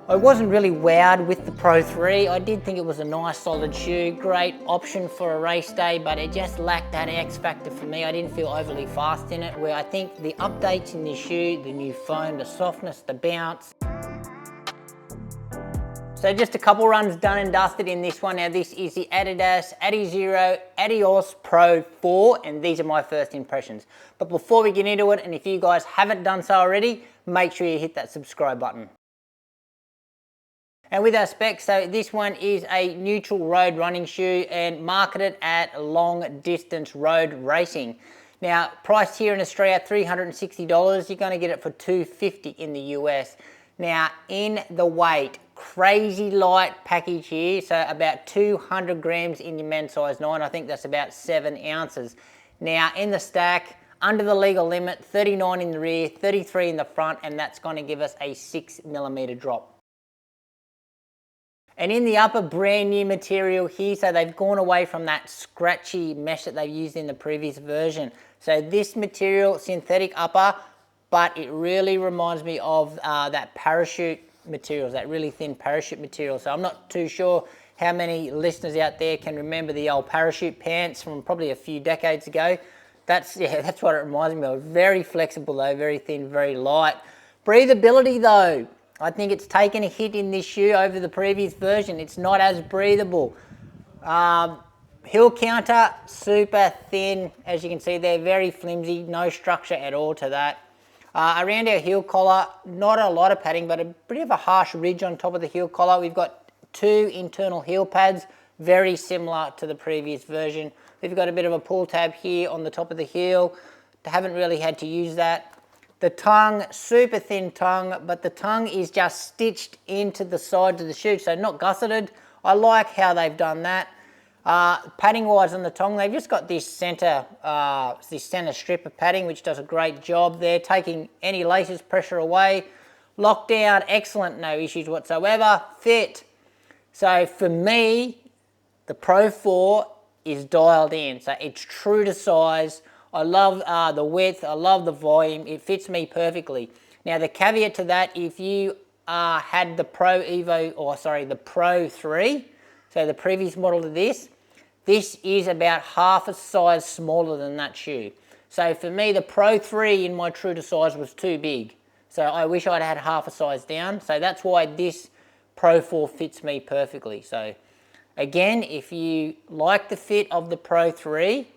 I wasn't really wowed with the Pro 3. I did think it was a nice solid shoe, great option for a race day, but it just lacked that X factor for me. I didn't feel overly fast in it, where I think the updates in this shoe, the new foam, the softness, the bounce. So just a couple runs done and dusted in this one. Now this is the Adidas Adizero Adios Pro 4, and these are my first impressions. But before we get into it, and if you guys haven't done so already, make sure you hit that subscribe button. And with our specs, so this one is a neutral road running shoe and marketed at long distance road racing. Now, priced here in Australia, $360. You're going to get it for $250 in the US. Now, in the weight, crazy light package here, so about 200 grams in your men's size 9. I think that's about 7 ounces. Now, in the stack, under the legal limit, 39 in the rear, 33 in the front, and that's going to give us a 6mm drop. And in the upper, brand new material here, so they've gone away from that scratchy mesh that they've used in the previous version. So this material, synthetic upper, but it really reminds me of that parachute materials, that really thin parachute material. So I'm not too sure how many listeners out there can remember the old parachute pants from probably a few decades ago. That's what it reminds me of. Very flexible though, very thin, very light. Breathability though, I think it's taken a hit in this shoe over the previous version. It's not as breathable. Heel counter, super thin. As you can see, they're very flimsy, no structure at all to that. Around our heel collar, not a lot of padding, but a bit of a harsh ridge on top of the heel collar. We've got 2 internal heel pads, very similar to the previous version. We've got a bit of a pull tab here on the top of the heel. Haven't really had to use that. The tongue, super thin tongue, but the tongue is just stitched into the sides of the shoe, so not gusseted. I like how they've done that. Padding wise on the tongue, they've just got this center strip of padding, which does a great job there, taking any laces pressure away. Lockdown, excellent, no issues whatsoever. Fit. So for me, the Pro 4 is dialed in, so it's true to size. I love the width, I love the volume, it fits me perfectly. Now the caveat to that, if you had the Pro 3, so the previous model to this is about half a size smaller than that shoe. So for me, the Pro 3 in my true to size was too big. So I wish I'd had half a size down. So that's why this Pro 4 fits me perfectly. So again, if you like the fit of the Pro 3,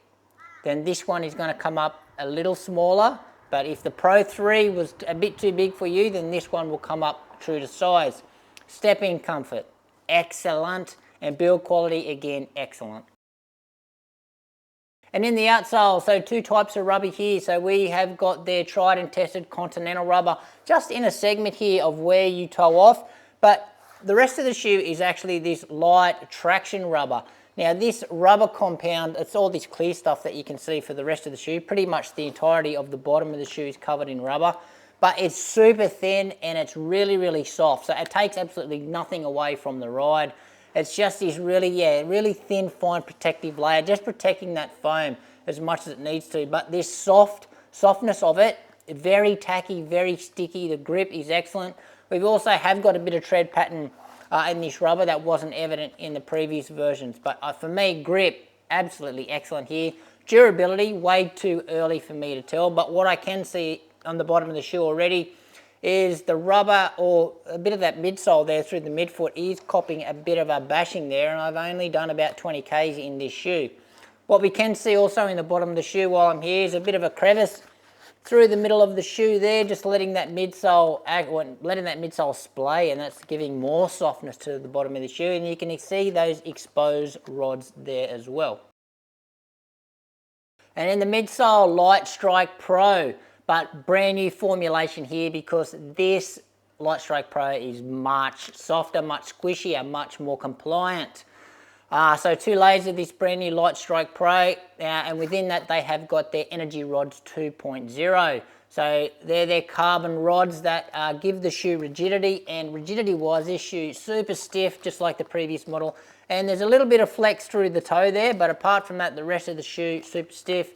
then this one is going to come up a little smaller. But if the Pro 3 was a bit too big for you, then this one will come up true to size. Step-in comfort, excellent. And build quality, again, excellent. And in the outsole, so 2 types of rubber here. So we have got their tried and tested Continental rubber, just in a segment here of where you toe off. But the rest of the shoe is actually this light traction rubber. Now this rubber compound, it's all this clear stuff that you can see for the rest of the shoe. Pretty much the entirety of the bottom of the shoe is covered in rubber. But it's super thin and it's really, really soft. So it takes absolutely nothing away from the ride. It's just this really thin, fine protective layer, just protecting that foam as much as it needs to. But this softness of it, very tacky, very sticky. The grip is excellent. We've also have got a bit of tread pattern in this rubber that wasn't evident in the previous versions. But for me, grip, absolutely excellent here. Durability, way too early for me to tell. But what I can see on the bottom of the shoe already is the rubber, or a bit of that midsole there through the midfoot is copping a bit of a bashing there, and I've only done about 20 Ks in this shoe. What we can see also in the bottom of the shoe while I'm here is a bit of a crevice through the middle of the shoe there, just letting that midsole splay, and that's giving more softness to the bottom of the shoe, and you can see those exposed rods there as well. And in the midsole, Lightstrike Pro. But brand new formulation here, because this Lightstrike Pro is much softer, much squishier, much more compliant. So 2 layers of this brand new Lightstrike Pro, and within that they have got their Energy Rods 2.0. So they're their carbon rods that give the shoe rigidity, and rigidity wise this shoe super stiff, just like the previous model. And there's a little bit of flex through the toe there, but apart from that, the rest of the shoe super stiff.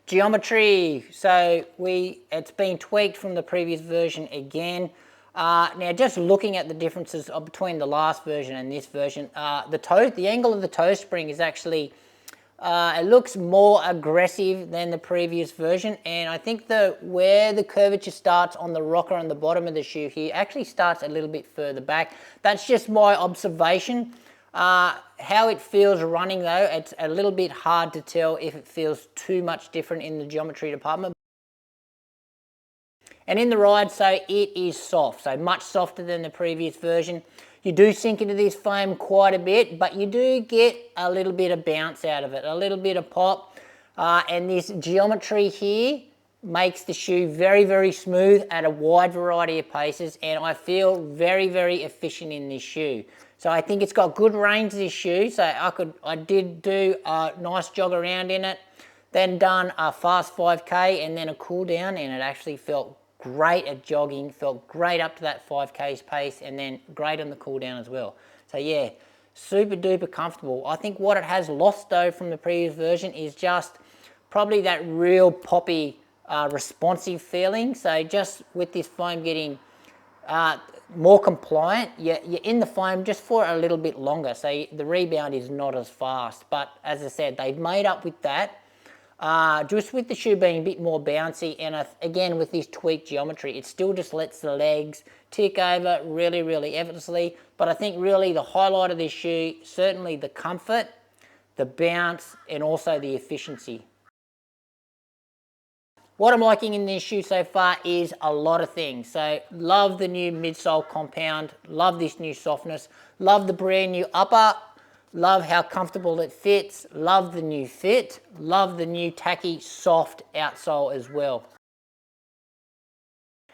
Geometry, so it's been tweaked from the previous version again. Now, just looking at the differences between the last version and this version, the angle of the toe spring is actually, it looks more aggressive than the previous version, and I think where the curvature starts on the rocker on the bottom of the shoe here actually starts a little bit further back. That's just my observation. How it feels running though, it's a little bit hard to tell if it feels too much different in the geometry department. And in the ride, so it is soft, so much softer than the previous version. You do sink into this foam quite a bit, but you do get a little bit of bounce out of it, a little bit of pop. And this geometry here makes the shoe very, very smooth at a wide variety of paces, and I feel very, very efficient in this shoe. So I think it's got good range, this shoe, so I did do a nice jog around in it, then done a fast 5K and then a cool down, and it actually felt great at jogging, felt great up to that 5K's pace, and then great on the cool down as well. So yeah, super duper comfortable. I think what it has lost though from the previous version is just probably that real poppy, responsive feeling. So just with this foam getting more compliant, you're in the foam just for a little bit longer, so the rebound is not as fast. But as I said, they've made up with that. Just with the shoe being a bit more bouncy, and again with this tweaked geometry, it still just lets the legs tick over really, really effortlessly. But I think really the highlight of this shoe, certainly the comfort, the bounce, and also the efficiency. What I'm liking in this shoe so far is a lot of things. So love the new midsole compound, love this new softness, love the brand new upper, love how comfortable it fits, love the new fit, love the new tacky soft outsole as well.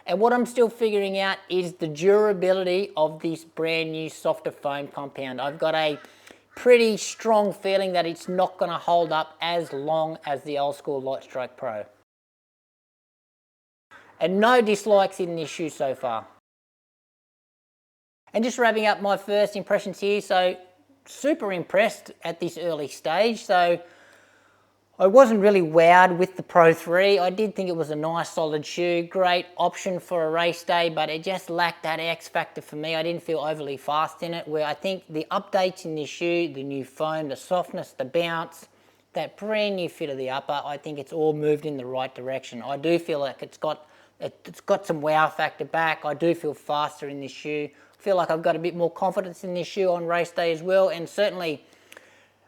And what I'm still figuring out is the durability of this brand new softer foam compound. I've got a pretty strong feeling that it's not going to hold up as long as the old school Lightstrike Pro. And no dislikes in this shoe so far. And just wrapping up my first impressions here, so super impressed at this early stage. So I wasn't really wowed with the Pro 3. I did think it was a nice solid shoe, great option for a race day, but it just lacked that X factor for me. I didn't feel overly fast in it, where I think the updates in this shoe, the new foam, the softness, the bounce, that brand new fit of the upper, I think it's all moved in the right direction. I do feel like it's got some wow factor back. I do feel faster in this shoe. I feel like I've got a bit more confidence in this shoe on race day as well, and certainly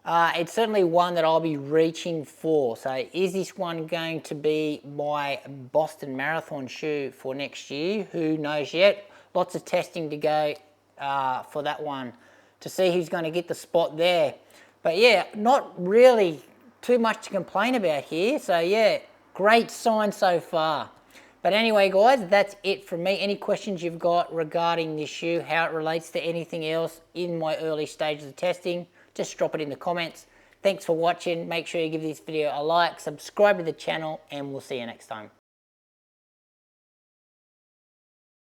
it's certainly one that I'll be reaching for. So is this one going to be my Boston Marathon shoe for next year? Who knows yet? Lots of testing to go for that one to see who's going to get the spot there. But yeah, not really too much to complain about here. So yeah, great sign so far. But anyway, guys, that's it from me. Any questions you've got regarding this shoe, how it relates to anything else in my early stages of testing, just drop it in the comments. Thanks for watching. Make sure you give this video a like, subscribe to the channel, and we'll see you next time.